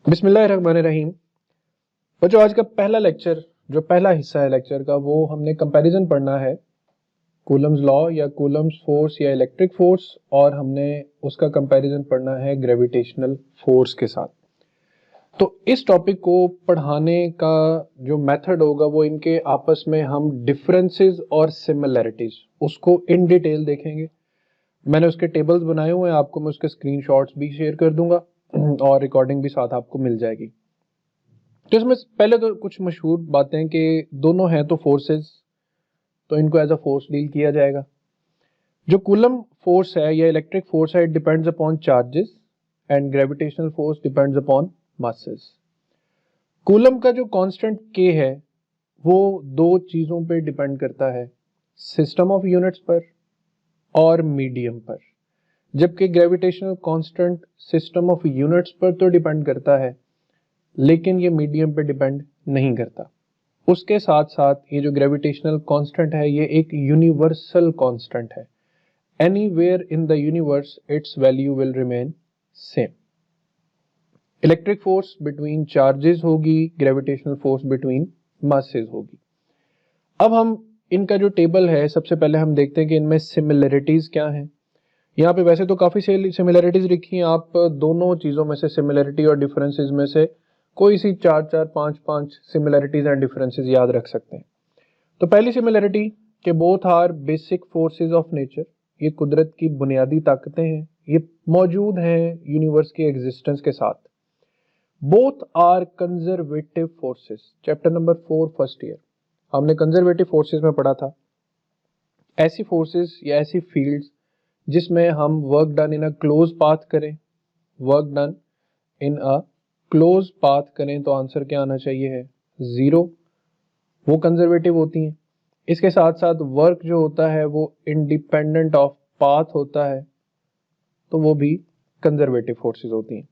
बिस्मिल्लाहिर्रहमानिर्रहीम। बच्चों, आज का पहला लेक्चर, जो पहला हिस्सा है लेक्चर का, वो हमने कंपैरिजन पढ़ना है कूलम्स लॉ या कूलम्स फोर्स या इलेक्ट्रिक फोर्स, और हमने उसका कंपैरिजन पढ़ना है ग्रेविटेशनल फोर्स के साथ। तो इस टॉपिक को पढ़ाने का जो मेथड होगा वो इनके आपस में हम डिफरेंसेस और सिमिलैरिटीज उसको इन डिटेल देखेंगे। मैंने उसके टेबल्स बनाए हुए हैं, आपको मैं उसके स्क्रीनशॉट्स भी शेयर कर दूंगा और रिकॉर्डिंग भी साथ आपको मिल जाएगी। तो इसमें पहले तो कुछ मशहूर बातें कि दोनों हैं तो फोर्सेस, तो इनको एज अ फोर्स डील किया जाएगा। जो कूलम फोर्स है या इलेक्ट्रिक फोर्स है, it depends upon charges and gravitational force depends upon masses. Coulomb का जो कांस्टेंट के है वो दो चीजों पे डिपेंड करता है, सिस्टम ऑफ यूनिट्स पर और मीडियम पर। जबकि gravitational constant system of units पर तो डिपेंड करता है, लेकिन ये मीडियम पे डिपेंड नहीं करता। उसके साथ साथ ये जो ग्रेविटेशनल कांस्टेंट है ये एक यूनिवर्सल कांस्टेंट है। Anywhere in the universe it's value will remain same. Electric force between charges होगी, ग्रेविटेशनल फोर्स बिटवीन मासेस होगी। अब हम इनका जो टेबल है, सबसे पहले हम देखते हैं कि इनमें सिमिलरिटीज क्या हैं। यहाँ पे वैसे तो काफी सिमिलरिटीज लिखी हैं, आप दोनों चीजों में से सिमिलरिटी और डिफरेंसेस में से कोई सी चार चार पांच पांच सिमिलरिटीज एंड डिफरेंसेस याद रख सकते हैं। तो पहली सिमिलरिटी के both are basic forces of nature, ये कुदरत की बुनियादी ताकतें हैं, ये मौजूद हैं यूनिवर्स के एग्जिस्टेंस के साथ। Both are conservative forces. Chapter number 4 first year हमने कंजर्वेटिव फोर्सेस में पढ़ा था। ऐसी फोर्सेस या ऐसी फील्ड्स जिसमें हम work done in a close path करें, work done in a close path करें तो आंसर क्या आना चाहिए है 0, वो कंजर्वेटिव होती हैं। इसके साथ साथ वर्क जो होता है वो इंडिपेंडेंट ऑफ पाथ होता है, तो वो भी कंजर्वेटिव फोर्सेस होती हैं।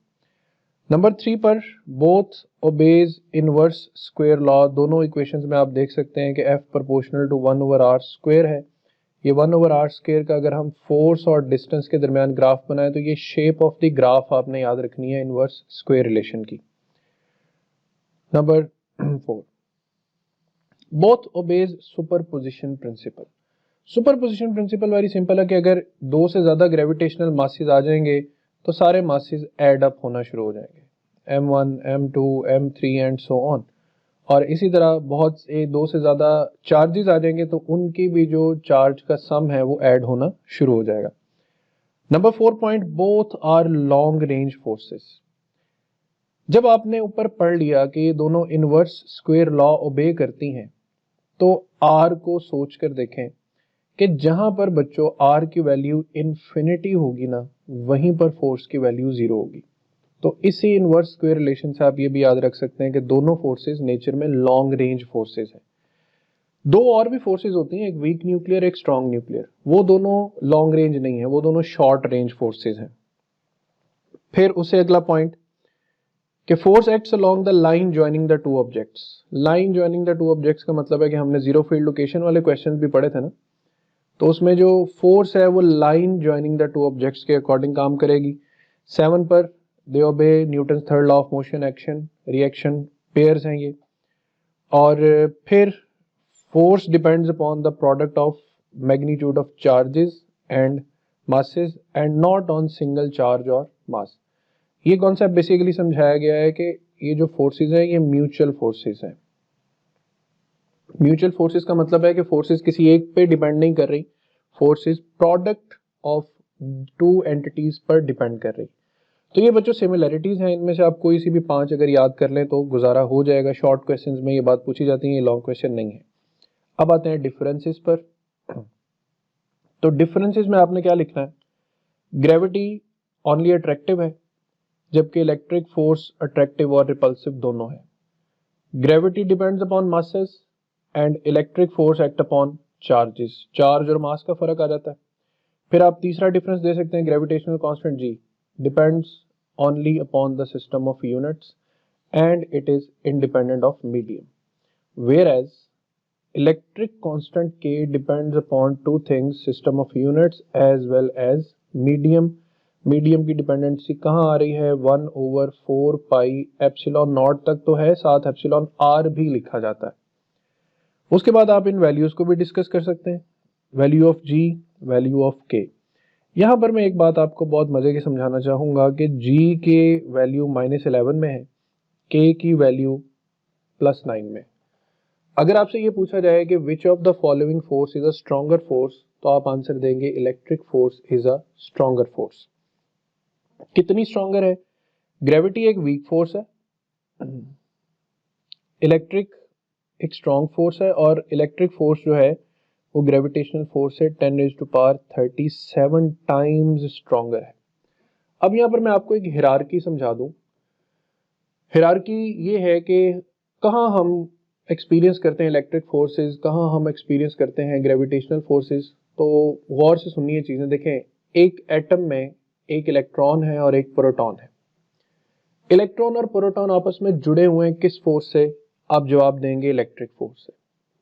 नंबर 3 पर both obeys inverse square law. दोनों इक्वेशंस में आप देख सकते हैं कि F proportional to 1/r square है। ये 1/r स्क्वायर का अगर हम फोर्स और डिस्टेंस के दरमियान ग्राफ बनाए तो ये शेप ऑफ द ग्राफ आपने याद रखनी है इनवर्स स्क्वायर रिलेशन की। Number 4, both obeys superposition principle. Superposition principle very simple है कि अगर दो से ज्यादा ग्रेविटेशनल मासेस आ जाएंगे तो सारे मासेस एड अप होना शुरू हो जाएंगे, m1 m2 m3 and so on. और इसी तरह बहुत से दो से ज्यादा चार्जेस आ जाएंगे तो उनकी भी जो चार्ज का सम है वो ऐड होना शुरू हो जाएगा। Number 4 point, both are long range forces. जब आपने ऊपर पढ़ लिया कि ये दोनों इनवर्स स्क्वायर लॉ ओबे करती हैं, तो आर को सोच कर देखें कि जहां पर बच्चों आर की वैल्यू इन्फिनिटी होगी ना, वहीं पर फोर्स की वैल्यू 0 होगी। तो इसी इनवर्स स्क्वायर रिलेशन से आप ये भी याद रख सकते हैं कि दोनों फोर्सेस नेचर में लॉन्ग रेंज फोर्सेस हैं। दो और भी फोर्सेस होती हैं, एक वीक न्यूक्लियर एक स्ट्रॉन्ग न्यूक्लियर, वो दोनों लॉन्ग रेंज नहीं है, वो दोनों शॉर्ट रेंज फोर्सेस हैं। फिर उससे अगला पॉइंट कि force acts along the line joining the two objects. Line joining the two objects का मतलब है कि हमने जीरो फील्ड लोकेशन वाले क्वेश्चन भी पढ़े थे ना, तो उसमें जो फोर्स है वो line joining the two objects के अकॉर्डिंग काम करेगी। 7 पर they obey Newton third law of motion, action reaction pairs हैं ये। और फिर force depends upon the product of magnitude of charges and masses and not on single charge और mass. ये कॉन्सेप्ट बेसिकली समझाया गया है कि ये जो फोर्सेस हैं ये म्यूचुअल फोर्सेस हैं। म्यूचुअल फोर्सेस का मतलब है कि फोर्सेस किसी एक पे डिपेंड नहीं कर रही, forces product of two entities पर डिपेंड कर रही। तो ये बच्चों सिमिलरिटीज हैं, इनमें से आप कोई सी भी 5 अगर याद कर लें तो गुजारा हो जाएगा। शॉर्ट क्वेश्चंस में ये बात पूछी जाती है, ये लॉन्ग क्वेश्चन नहीं है। अब आते हैं डिफरेंसेस पर। तो डिफरेंसेस में आपने क्या लिखना है, ग्रेविटी ओनली अट्रैक्टिव है, जबकि इलेक्ट्रिक फोर्स अट्रैक्टिव और रिपल्सिव दोनों है। Gravity depends upon masses and electric force act upon charges. Charge और मास का फर्क आ जाता है। फिर आप तीसरा डिफरेंस दे सकते हैं, gravitational constant G depends only upon the system of units and it is independent of medium, whereas electric constant K depends upon two things, system of units as well as medium, medium की dependency कहाँ आ रही है, 1/4 pi epsilon not तक तो है, साथ epsilon R भी लिखा जाता है। उसके बाद आप इन वैल्यूज को भी डिस्कस कर सकते हैं, value of G, value of K. यहां पर मैं एक बात आपको बहुत मजे की समझाना चाहूंगा कि जी के वैल्यू -11 में है, के की वैल्यू +9 में। अगर आपसे ये पूछा जाए कि which of the following force is a stronger force, तो आप आंसर देंगे electric force is a stronger force. कितनी स्ट्रॉन्गर है? ग्रेविटी एक वीक फोर्स है, इलेक्ट्रिक एक स्ट्रॉन्ग फोर्स है, और इलेक्ट्रिक फोर्स जो है वो ग्रेविटेशनल फोर्स से 10⁻37 टाइम्स स्ट्रॉन्गर है। अब यहाँ पर मैं आपको एक हिरार्की समझा दूं। हिरार्की ये है कि कहाँ हम एक्सपीरियंस करते हैं इलेक्ट्रिक फोर्सेस, कहाँ हम एक्सपीरियंस करते हैं ग्रेविटेशनल फोर्सेस। तो गौर से सुनिए चीजें, देखें। एक एटम में एक इलेक्ट्रॉन है और एक प्रोटॉन है। इलेक्ट्रॉन और प्रोटॉन आपस में जुड़े हुए हैं किस फोर्स से? आप जवाब देंगे इलेक्ट्रिक फोर्स से।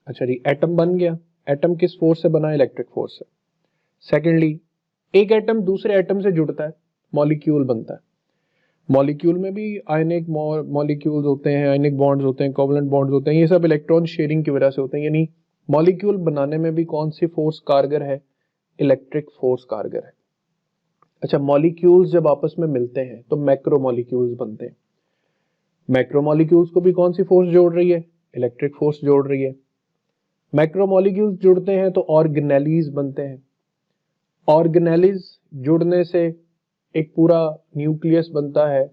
अच्छा जी, एटम बन गया। एटम किस फोर्स से बना? इलेक्ट्रिक फोर्स से। सेकेंडली, एक एटम दूसरे एटम से जुड़ता है, मॉलिक्यूल बनता है। मॉलिक्यूल में भी आयनिक मॉलिक्यूल्स होते हैं, आयनिक बॉन्ड्स होते हैं, कोवलेंट बॉन्ड्स होते हैं। ये सब इलेक्ट्रॉन शेयरिंग की वजह से होते हैं। यानी मॉलिक्यूल बनाने में भी कौन सी फोर्स कारगर है? इलेक्ट्रिक फोर्स कारगर है। अच्छा, मॉलिक्यूल्स जब आपस में मिलते हैं तो मैक्रो मॉलिक्यूल्स बनते हैं। मैक्रो मॉलिक्यूल्स को भी कौन सी फोर्स जोड़ रही है? इलेक्ट्रिक फोर्स जोड़ रही है। मैक्रो मॉलिक्यूल्स जुड़ते हैं तो ऑर्गेनेलीज बनते हैं। ऑर्गेनेलीज जुड़ने से एक पूरा न्यूक्लियस बनता है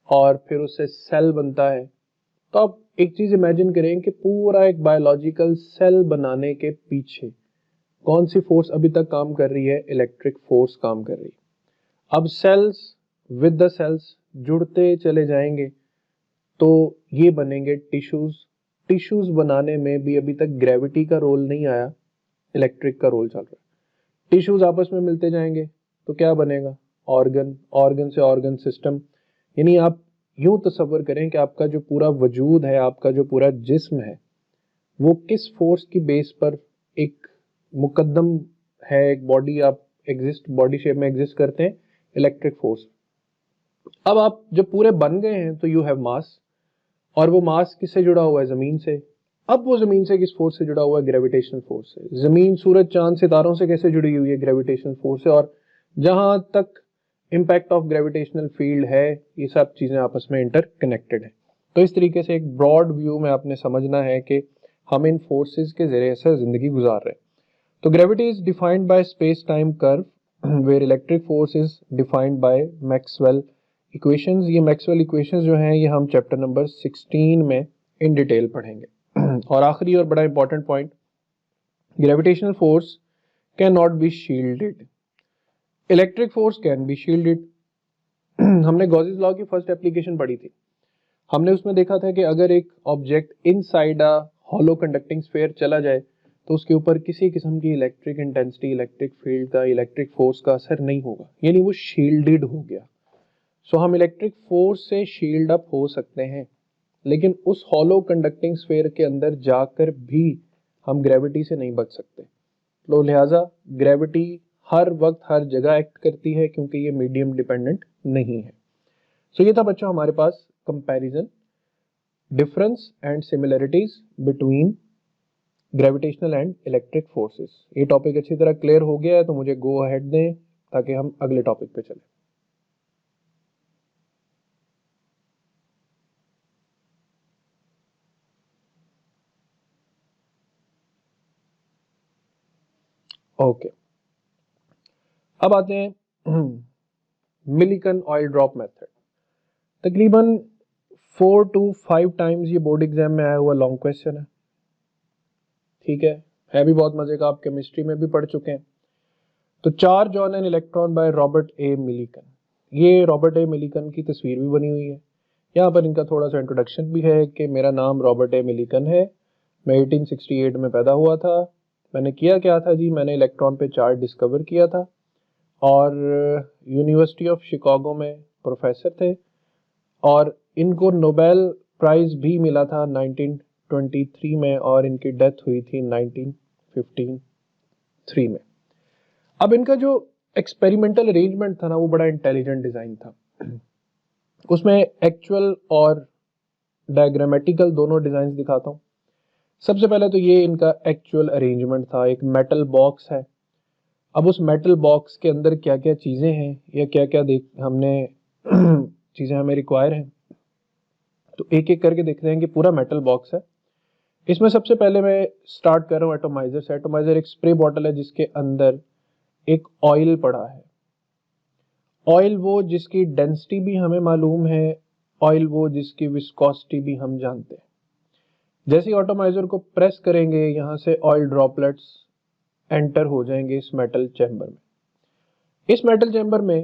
और फिर उससे सेल बनता है। तो आप एक चीज इमेजिन करें कि पूरा एक बायोलॉजिकल सेल बनाने के पीछे कौन सी फोर्स अभी तक काम कर रही है? इलेक्ट्रिक फोर्स काम कर रही है। अब सेल्स विद द सेल्स जुड़ते चले जाएंगे तो ये बनेंगे टिश्यूज। टिश्यूज बनाने में भी अभी तक ग्रेविटी का रोल नहीं आया, इलेक्ट्रिक का रोल चल रहा है। टिश्यूज आपस में मिलते जाएंगे तो क्या बनेगा? ऑर्गन। ऑर्गन से ऑर्गन सिस्टम। यानी आप यूं तसव्वुर करें कि आपका जो पूरा वजूद है, आपका जो पूरा जिस्म है, वो किस फोर्स की बेस पर एक मुकद्दम है। एक बॉडी आप एग्जिस्ट, बॉडी शेप में एग्जिस्ट करते हैं, इलेक्ट्रिक फोर्स। अब आप जब पूरे बन गए हैं तो यू हैव मास, और वो मास किससे जुड़ा हुआ है? जमीन से। अब वो जमीन से किस फोर्स से जुड़ा हुआ है? ग्रेविटेशनल फोर्स से। जमीन, सूरज, चांद, सितारों से कैसे जुड़ी हुई है? ग्रेविटेशनल फोर्स से। और जहां तक इम्पैक्ट ऑफ ग्रेविटेशनल फील्ड है, ये सब चीजें आपस में इंटरकनेक्टेड है। तो इस तरीके से एक ब्रॉड व्यू में आपने समझना है कि हम इन फोर्सेस के जरिए से जिंदगी गुजार रहे हैं। तो gravity is defined by space time curve where electric force is defined by Maxwell equations. ये मैक्सवेल इक्वेशंस जो हैं ये हम चैप्टर नंबर 16 में इन डिटेल पढ़ेंगे। और आखिरी और बड़ा important point, gravitational force can not be shielded, electric force can be shielded. हमने गॉसेस लॉ की फर्स्ट एप्लीकेशन पढ़ी थी। हमने उसमें देखा था कि अगर एक object inside a hollow conducting sphere चला जाए तो उसके ऊपर किसी किस्म की इलेक्ट्रिक इंटेंसिटी, इलेक्ट्रिक फील्ड का, इलेक्ट्रिक फोर्स का असर नहीं होगा, यानी वो शील्डेड हो गया। सो हम इलेक्ट्रिक फोर्स से शील्ड अप हो सकते हैं, लेकिन उस हॉलो कंडक्टिंग स्फीयर के अंदर जाकर भी हम ग्रेविटी से नहीं बच सकते। तो लिहाजा ग्रेविटी हर वक्त हर जगह एक्ट करती है क्योंकि ये मीडियम डिपेंडेंट नहीं है। सो ये था बच्चों हमारे पास comparison, difference and similarities between gravitational and electric forces. ये टॉपिक अच्छी तरह क्लियर हो गया है तो मुझे गो अहेड दें ताकि हम अगले टॉपिक पे चलें। ओके, अब आते हैं मिलिकन ऑयल ड्रॉप मेथड। तकरीबन 4 to 5 टाइम्स ये बोर्ड एग्जाम में आया हुआ लॉन्ग क्वेश्चन है। ठीक है भी बहुत मजे का, आप केमिस्ट्री में भी पढ़ चुके हैं। तो charge on an electron by Robert A Millikan. ये रॉबर्ट ए मिलिकन की तस्वीर भी बनी हुई है। यहाँ पर इनका थोड़ा सा इंट्रोडक्शन भी है कि मेरा नाम रॉबर्ट ए मिलिकन है, मैं 1868 में पैदा हुआ था। मैंने किया क्या था जी, मैंने इलेक्ट्रॉन पे चार्ज डिस्कवर किया था और यूनिवर्सिटी ऑफ शिकागो में प्रोफेसर थे, और इनको नोबेल प्राइज भी मिला था 1923 में, और इनकी डेथ हुई थी 1953 में। अब इनका जो एक्सपेरिमेंटल अरेंजमेंट था ना, वो बड़ा इंटेलिजेंट डिजाइन था। उसमें एक्चुअल और डायग्रामेटिकल दोनों डिजाइन दिखाता हूँ। सबसे पहले तो ये इनका एक्चुअल अरेंजमेंट था। एक मेटल बॉक्स है। अब उस मेटल बॉक्स के अंदर क्या क्या चीजें हैं या क्या क्या हमने चीजें हमें रिक्वायर हैं, तो एक एक करके देखते हैं कि पूरा मेटल बॉक्स है। इसमें सबसे पहले मैं स्टार्ट कर रहा हूँ एटोमाइजर से। एटोमाइजर एक स्प्रे बॉटल है जिसके अंदर एक ऑयल पड़ा है। ऑयल वो जिसकी डेंसिटी भी हमें मालूम है, ऑयल वो जिसकी विस्कोसिटी भी हम जानते हैं। जैसे ही एटोमाइजर को प्रेस करेंगे, यहां से ऑयल ड्रॉपलेट्स एंटर हो जाएंगे इस मेटल चैम्बर में। इस मेटल चैम्बर में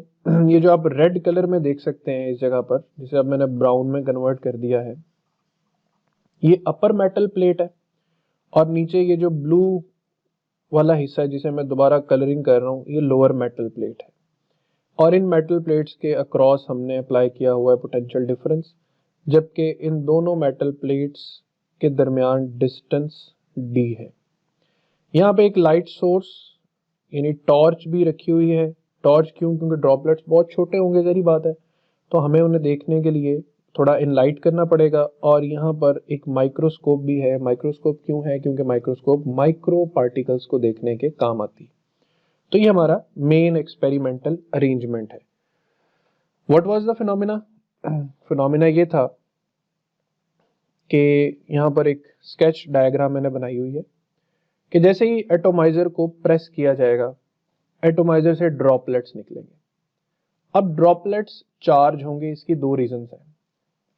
ये जो आप रेड कलर में देख सकते हैं इस जगह पर, जिसे अब मैंने ब्राउन में कन्वर्ट कर दिया है, ये अपर मेटल प्लेट है। और नीचे ये जो ब्लू वाला हिस्सा है जिसे मैं दोबारा कलरिंग कर रहा हूं, ये लोअर मेटल प्लेट है। और इन मेटल प्लेट्स के अक्रॉस हमने अप्लाई किया हुआ है पोटेंशियल डिफरेंस, जबकि इन दोनों मेटल प्लेट्स के दरमियान डिस्टेंस डी है। यहाँ पे एक लाइट सोर्स यानी टॉर्च भी रखी हुई है। टॉर्च क्यों? क्योंकि ड्रॉपलेट्स बहुत छोटे होंगे, जरी बात है, तो हमें उन्हें देखने के लिए थोड़ा इनलाइट करना पड़ेगा। और यहाँ पर एक माइक्रोस्कोप भी है। माइक्रोस्कोप क्यों है? क्योंकि माइक्रोस्कोप माइक्रो पार्टिकल्स को देखने के काम आती है। तो ये हमारा मेन एक्सपेरिमेंटल अरेंजमेंट है। What was the phenomena? Phenomena ये था कि यहाँ पर एक स्केच डायग्राम मैंने बनाई हुई है कि जैसे ही एटोमाइजर को प्रेस किया जाएगा, एटोमाइजर से ड्रॉपलेट्स निकलेंगे। अब ड्रॉपलेट्स चार्ज होंगे। इसकी दो रीजंस हैं।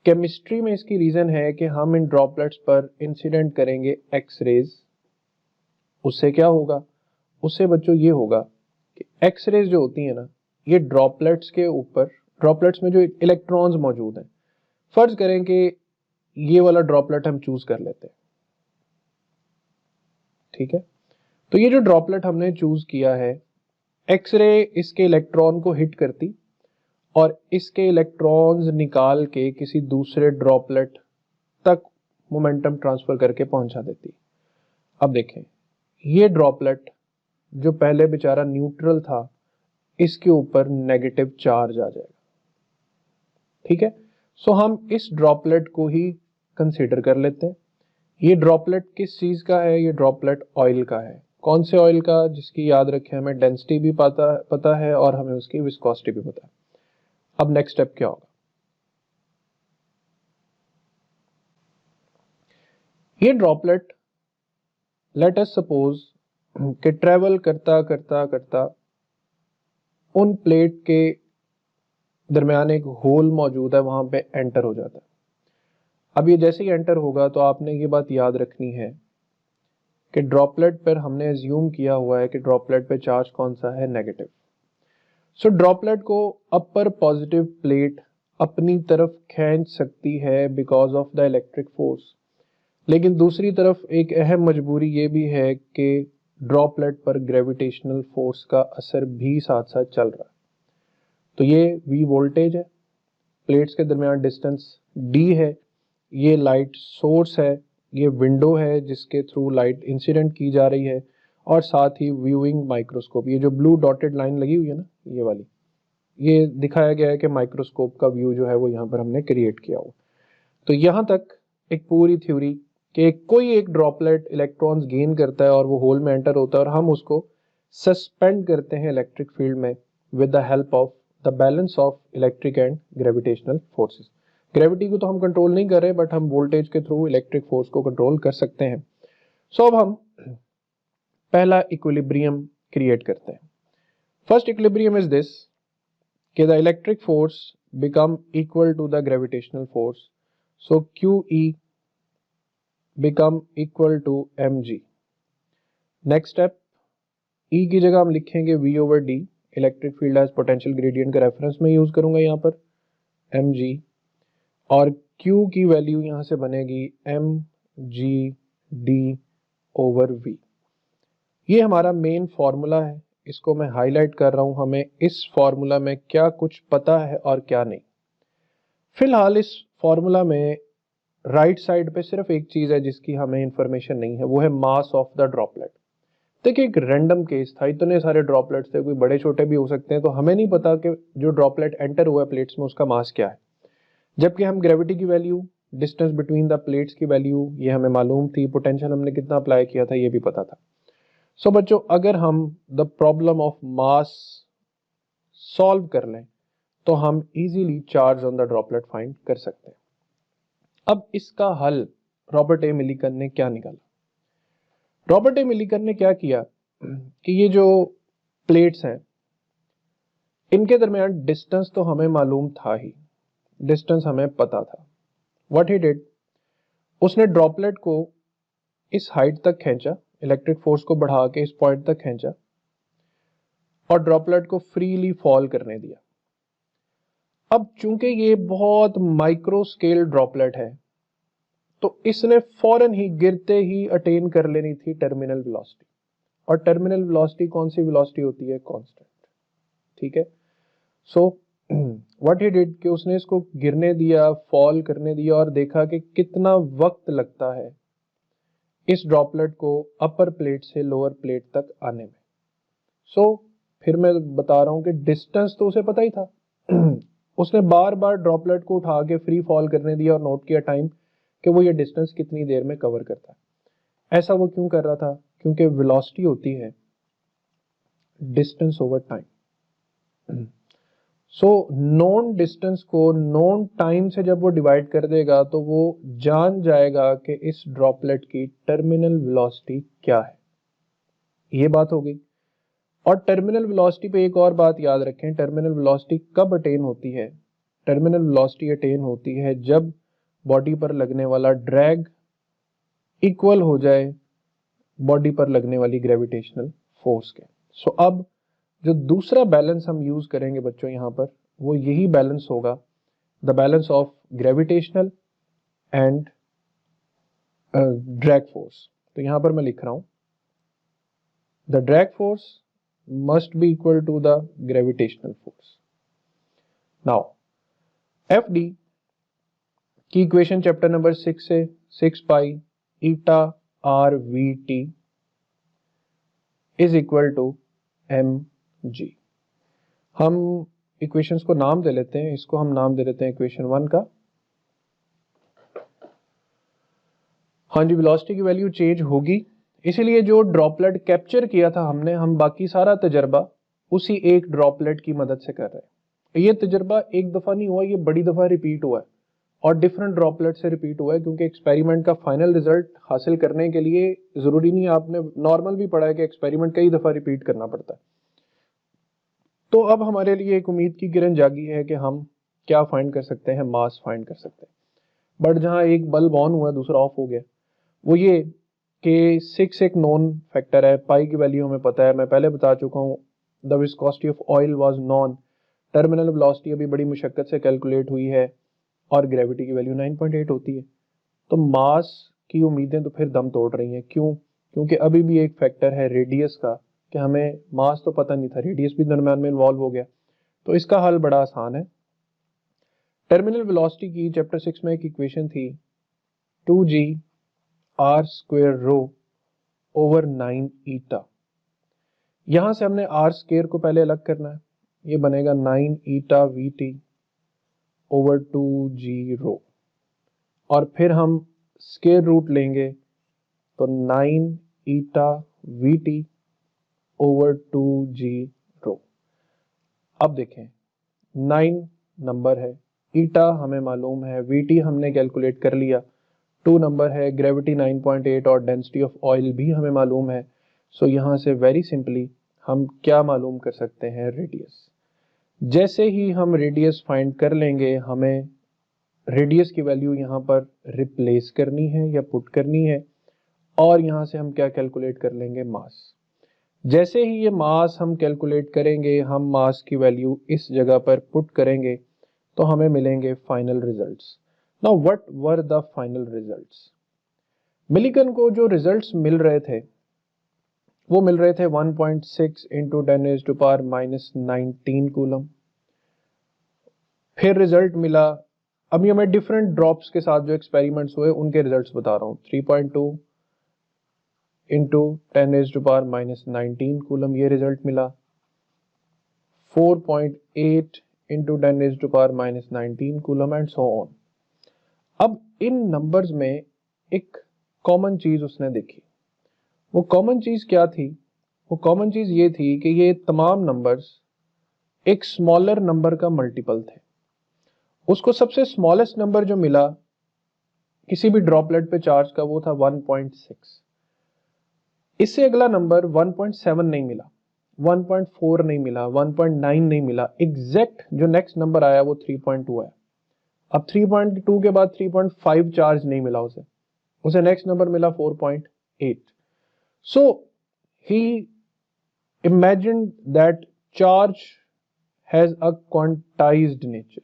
केमिस्ट्री में इसकी रीजन है कि हम इन ड्रॉपलेट्स पर इंसिडेंट करेंगे एक्स रेज। उससे क्या होगा? उससे बच्चों ये होगा कि एक्स रेज जो होती है ना, ये ड्रॉपलेट्स के ऊपर, ड्रॉपलेट्स में जो इलेक्ट्रॉन्स मौजूद हैं, फर्ज करें कि ये वाला ड्रॉपलेट हम चूज कर लेते हैं, ठीक है। तो ये जो ड्रॉपलेट हमने चूज किया है, एक्सरे इसके इलेक्ट्रॉन को हिट करती और इसके इलेक्ट्रॉन्स निकाल के किसी दूसरे ड्रॉपलेट तक मोमेंटम ट्रांसफर करके पहुंचा देती। अब देखें, ये ड्रॉपलेट जो पहले बेचारा न्यूट्रल था, इसके ऊपर नेगेटिव चार्ज आ जाएगा, ठीक है। सो हम इस ड्रॉपलेट को ही कंसीडर कर लेते हैं। ये ड्रॉपलेट किस चीज का है? ये ड्रॉपलेट ऑयल का है। कौन से ऑयल का? जिसकी याद रखें हमें डेंसिटी भी पता है और हमें उसकी विस्कोसिटी भी पता है। अब नेक्स्ट स्टेप क्या होगा? ये ड्रॉपलेट लेट अस सपोज कि ट्रेवल करता करता करता उन प्लेट के दरमियान एक होल मौजूद है, वहां पे एंटर हो जाता है। अब ये जैसे ही एंटर होगा तो आपने ये बात याद रखनी है कि ड्रॉपलेट पर हमने एज्यूम किया हुआ है कि ड्रॉपलेट पे चार्ज कौन सा है? नेगेटिव। सो ड्रॉपलेट को अपर पॉजिटिव प्लेट अपनी तरफ खींच सकती है because of the electric force. लेकिन दूसरी तरफ एक अहम मजबूरी ये भी है कि ड्रॉपलेट पर ग्रेविटेशनल फोर्स का असर भी साथ साथ चल रहा है। तो ये V वोल्टेज है, प्लेट्स के दरमियान डिस्टेंस D है, ये लाइट सोर्स है, ये विंडो है जिसके थ्रू लाइट इंसिडेंट की जा रही है, और साथ ही व्यूइंग माइक्रोस्कोप। ये जो ब्लू डॉटेड लाइन लगी हुई है ना, ये वाली, ये दिखाया गया है कि माइक्रोस्कोप का व्यू जो है वो यहाँ पर हमने क्रिएट किया हुआ। तो यहाँ तक एक पूरी थ्योरी कि कोई एक ड्रॉपलेट इलेक्ट्रॉन्स गेन करता है और वो होल में एंटर होता है और हम उसको सस्पेंड करते हैं इलेक्ट्रिक फील्ड में with the help of the balance of electric and gravitational forces. Gravity को तो हम कंट्रोल नहीं कर रहे, बट हम वोल्टेज के थ्रू इलेक्ट्रिक फोर्स को कंट्रोल कर सकते हैं। सो अब हम पहला इक्विलिब्रियम क्रिएट करते हैं। फर्स्ट इक्विलिब्रियम इज दिस कि the electric force become equal to the gravitational force, so QE become equal to mg। Next step, E की जगह हम लिखेंगे V/D। Electric field as potential gradient का रेफरेंस में use करूंगा यहाँ पर mg, और Q की वैल्यू यहाँ से बनेगी mg/d/V। ये हमारा मेन फॉर्मूला है, इसको मैं हाईलाइट कर रहा हूं। हमें इस फॉर्मूला में क्या कुछ पता है और क्या नहीं। फिलहाल इस फॉर्मूला में राइट साइड पे सिर्फ एक चीज है जिसकी हमें इंफॉर्मेशन नहीं है, वो है मास ऑफ द ड्रॉपलेट। देखिए एक रैंडम केस था, इतने सारे ड्रॉपलेट्स थे, कोई बड़े छोटे भी हो सकते हैं, तो हमें नहीं पता कि जो ड्रॉपलेट एंटर हुआ है प्लेट्स में उसका मास क्या है। जबकि हम ग्रेविटी की value, distance between the plates की वैल्यू ये हमें मालूम थी, पोटेंशियल हमने कितना अप्लाई किया था ये भी पता था। सो बच्चों अगर हम the problem of mass solve कर लें तो हम easily charge on the droplet find कर सकते हैं। अब इसका हल रॉबर्ट ए मिलिकन ने क्या निकाला? रॉबर्ट ए मिलिकन ने क्या किया कि ये जो प्लेट्स हैं इनके दरमियान डिस्टेंस तो हमें मालूम था ही, डिस्टेंस हमें पता था। व्हाट ही डिड, उसने ड्रॉपलेट को इस हाइट तक खींचा, इलेक्ट्रिक फोर्स को बढ़ा के इस पॉइंट तक खींचा और ड्रॉपलेट को फ्रीली फॉल करने दिया। अब चूंकि ये बहुत माइक्रो स्केल ड्रॉपलेट है तो इसने फौरन ही गिरते ही अटेन कर लेनी थी टर्मिनल वेलोसिटी, और टर्मिनल वेलोसिटी कौन सी वेलोसिटी होती है? कांस्टेंट। ठीक है, सो व्हाट ही डिड कि उसने इसको गिरने दिया, फॉल करने दिया और देखा कि कितना वक्त लगता है इस ड्रॉपलेट को अपर प्लेट से लोअर प्लेट तक आने में। सो फिर मैं बता रहा हूं कि डिस्टेंस तो उसे पता ही था उसने बार बार ड्रॉपलेट को उठा के फ्री फॉल करने दिया और नोट किया टाइम कि वो ये डिस्टेंस कितनी देर में कवर करता है। ऐसा वो क्यों कर रहा था? क्योंकि वेलोसिटी होती है डिस्टेंस ओवर टाइम। सो नोन डिस्टेंस को नोन टाइम से जब वो डिवाइड कर देगा तो वो जान जाएगा कि इस ड्रॉपलेट की टर्मिनल वेलोसिटी क्या है। ये बात हो गई। और टर्मिनल वेलोसिटी पे एक और बात याद रखें, टर्मिनल वेलोसिटी कब अटेन होती है? टर्मिनल वेलोसिटी अटेन होती है जब बॉडी पर लगने वाला ड्रैग इक्वल हो जाए बॉडी पर लगने वाली ग्रेविटेशनल फोर्स के। सो अब जो दूसरा बैलेंस हम यूज करेंगे बच्चों यहां पर, वो यही बैलेंस होगा, the balance of gravitational and drag force. तो यहां पर मैं लिख रहा हूं the drag force must be equal to the gravitational force. Now, FD की इक्वेशन चैप्टर नंबर 6 से 6 pi eta R V T is equal to M G. हम इक्वेशंस को नाम दे लेते हैं, इसको हम नाम दे लेते हैं इक्वेशन 1 का। हाँ जी, वेलोसिटी की वैल्यू चेंज होगी, इसीलिए जो ड्रॉपलेट कैप्चर किया था हमने, हम बाकी सारा तजर्बा उसी एक ड्रॉपलेट की मदद से कर रहे हैं। ये तजर्बा एक दफा नहीं हुआ, ये बड़ी दफा रिपीट हुआ है और डिफरेंट ड्रॉपलेट से रिपीट हुआ है, क्योंकि एक्सपेरिमेंट का फाइनल रिजल्ट हासिल करने के लिए जरूरी नहीं, आपने नॉर्मल भी पढ़ा है कि एक्सपेरिमेंट कई दफा रिपीट करना पड़ता है। तो अब हमारे लिए एक उम्मीद की किरण जागी है कि हम क्या फाइंड कर सकते हैं? मास फाइंड कर सकते हैं। बट जहां एक बल्ब ऑन हुआ दूसरा ऑफ हो गया, वो ये कि 6 एक नॉन फैक्टर है, पाई की वैल्यू हमें पता है, मैं पहले बता चुका हूँ। The viscosity of oil was non, terminal velocity अभी बड़ी मुशक्कत से कैलकुलेट हुई है और ग्रेविटी की वैल्यू 9.8 होती है। तो मास की उम्मीदें तो फिर दम तोड़ रही हैं। क्यों? क्योंकि अभी भी एक फैक्टर है रेडियस का, कि हमें मास तो पता नहीं था, रेडियस भी दरम्यान में इन्वॉल्व हो गया। तो इसका हल बड़ा आसान है। टर्मिनल वेलोसिटी की चैप्टर 6 में एक इक्वेशन थी 2g r square rho over 9 eta. यहां से हमने आर स्क्वेयर को पहले अलग करना है, ये बनेगा 9 ईटा वी टी ओवर 2g रो, और फिर हम स्क्वेयर रूट लेंगे तो 9 ईटा वी टी ओवर 2g रो। अब देखें 9 नंबर है, ईटा हमें मालूम है, वी टी हमने कैलकुलेट कर लिया, 2 नंबर है, ग्रेविटी 9.8 और डेंसिटी ऑफ ऑयल भी हमें मालूम है। सो यहां से वेरी सिंपली हम क्या मालूम कर सकते हैं? रेडियस। जैसे ही हम रेडियस फाइंड कर लेंगे, हमें रेडियस की वैल्यू यहां पर रिप्लेस करनी है या पुट करनी है, और यहां से हम क्या कैलकुलेट कर लेंगे? मास। जैसे ही ये मास हम कैलकुलेट करेंगे, हम मास की वैल्यू इस जगह पर पुट करेंगे तो हमें मिलेंगे final results. Now what were the final results? Millikan को जो रिजल्ट्स मिल रहे थे वो मिल रहे थे 1.6 इंटू 10⁻⁻19 कूलम। फिर रिजल्ट मिला, अभी हमें डिफरेंट ड्रॉप्स के साथ जो एक्सपेरिमेंट्स हुए उनके रिजल्ट्स बता रहा हूँ, 3.2 इंटू 10⁻⁻19 कूलम, ये रिजल्ट मिला। 4.8 into 10⁻⁻19 coulomb and so on. अब इन नंबर्स में एक कॉमन चीज उसने देखी। वो कॉमन चीज क्या थी? वो कॉमन चीज ये थी कि ये तमाम नंबर्स एक स्मॉलर नंबर का मल्टीपल थे। उसको सबसे स्मॉलेस्ट नंबर जो मिला किसी भी ड्रॉपलेट पे चार्ज का वो था 1.6। इससे अगला नंबर 1.7 नहीं मिला, 1.4 नहीं मिला, 1.9 नहीं मिला, एग्जैक्ट जो नेक्स्ट नंबर आया वो 3.2 है। अब 3.2 के बाद 3.5 चार्ज नहीं मिला उसे नेक्स्ट नंबर मिला 4.8। सो ही imagined that charge has a quantized nature।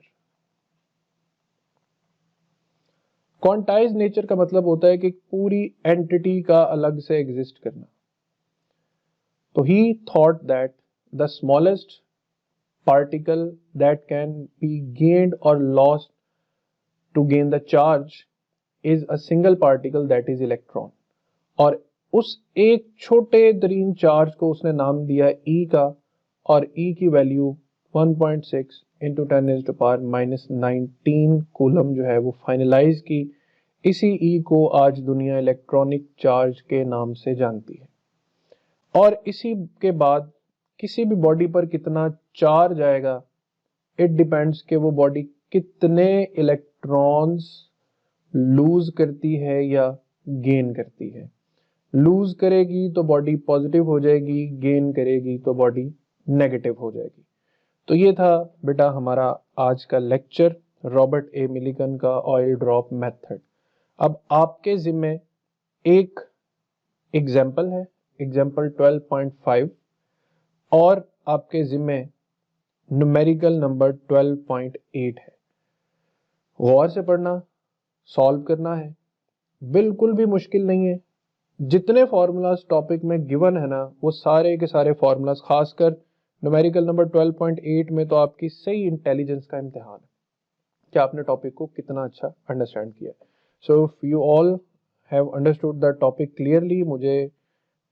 Quantize nature का मतलब होता है कि पूरी एंटिटी का अलग से एग्जिस्ट करना। तो he thought that the smallest particle that can be gained और lost to gain the charge is a single particle that is electron. और उस एक छोटे तरीन चार्ज को उसने नाम दिया ई का, और ई की वैल्यू 1.6 इंटू 10⁻⁻19 कूलम जो है वो फाइनलाइज की। इसी ई को आज दुनिया इलेक्ट्रॉनिक चार्ज के नाम से जानती है। और इसी के बाद किसी भी बॉडी पर कितना चार्ज आएगा, इट डिपेंड्स कि वो बॉडी कितने इलेक्ट्रॉन्स लूज करती है या गेन करती है। लूज करेगी तो बॉडी पॉजिटिव हो जाएगी, गेन करेगी तो बॉडी नेगेटिव हो जाएगी। तो ये था बेटा हमारा आज का लेक्चर, रॉबर्ट ए मिलिकन का ऑयल ड्रॉप मेथड। अब आपके जिम्मे एक एग्जाम्पल है, एग्जाम्पल 12.5, और आपके जिम्मे न्यूमेरिकल नंबर 12.8 है। गौर से पढ़ना, सॉल्व करना है, बिल्कुल भी मुश्किल नहीं है। जितने फॉर्मूलाज टॉपिक में गिवन है ना, वो सारे के सारे फॉर्मूलाज, खासकर न्यूमेरिकल नंबर 12.8 में तो आपकी सही इंटेलिजेंस का इम्तिहान है कि आपने टॉपिक को कितना अच्छा अंडरस्टैंड किया। So if you all have understood the topic clearly, मुझे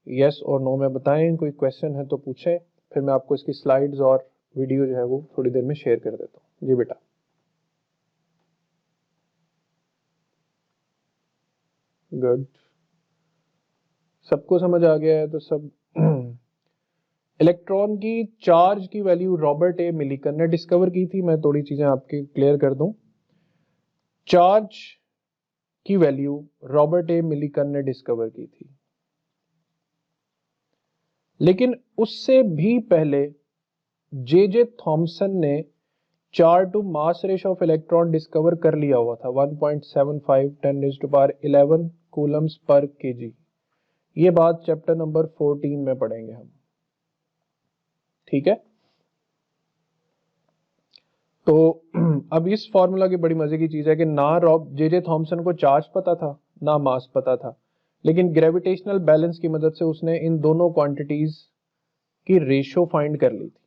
यस और नो में बताएं। कोई क्वेश्चन है तो पूछें, फिर मैं आपको इसकी स्लाइड्स और वीडियो जो है वो थोड़ी देर में शेयर कर देता हूँ। जी बेटा। गुड, सबको समझ आ गया है तो सब। इलेक्ट्रॉन की चार्ज की वैल्यू रॉबर्ट ए मिलिकन ने डिस्कवर की थी। मैं थोड़ी चीजें आपके क्लियर कर दूं। चार्ज की वैल्यू रॉबर्ट ए मिलिकन ने डिस्कवर की थी, लेकिन उससे भी पहले जे थॉमसन ने charge to mass ratio of electron discover कर लिया हुआ था, 1.75 10⁻11 कूलम्स पर केजी। ये बात चैप्टर नंबर 14 में पढ़ेंगे हम, ठीक है। तो अब इस फॉर्मूला की बड़ी मजे की चीज है कि ना जे थॉमसन को चार्ज पता था ना मास पता था, लेकिन ग्रेविटेशनल बैलेंस की मदद से उसने इन दोनों क्वांटिटीज की रेशियो फाइंड कर ली थी।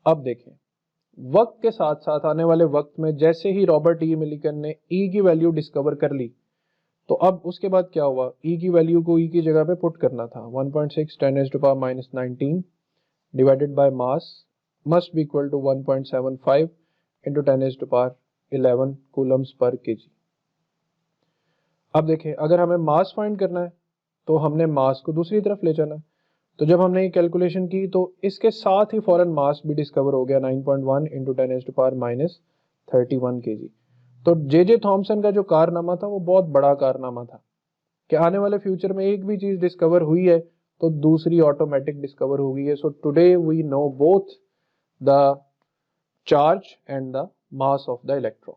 अब देखें, वक्त के साथ साथ आने वाले वक्त में जैसे ही रॉबर्ट ई मिलिकन ने ई की वैल्यू डिस्कवर कर ली, तो अब उसके बाद क्या हुआ, ई की वैल्यू को ई की जगह पे पुट करना था। 1.6 10⁻⁻19 divided by mass must be equal to 1.75 into 10⁻11 coulombs per kg. अब देखें, अगर हमें मास फाइंड करना है तो हमने मास को दूसरी तरफ ले जाना है। तो जब हमने ये कैलकुलेशन की तो इसके साथ ही फौरन मास भी डिस्कवर हो गया, 9.1 इंटू 10⁻31 केजी। तो जे थॉमसन का जो कारनामा था वो बहुत बड़ा कारनामा था कि आने वाले फ्यूचर में एक भी चीज डिस्कवर हुई है तो दूसरी ऑटोमेटिक डिस्कवर हो गई है। So today we know both the charge and the mass of the electron.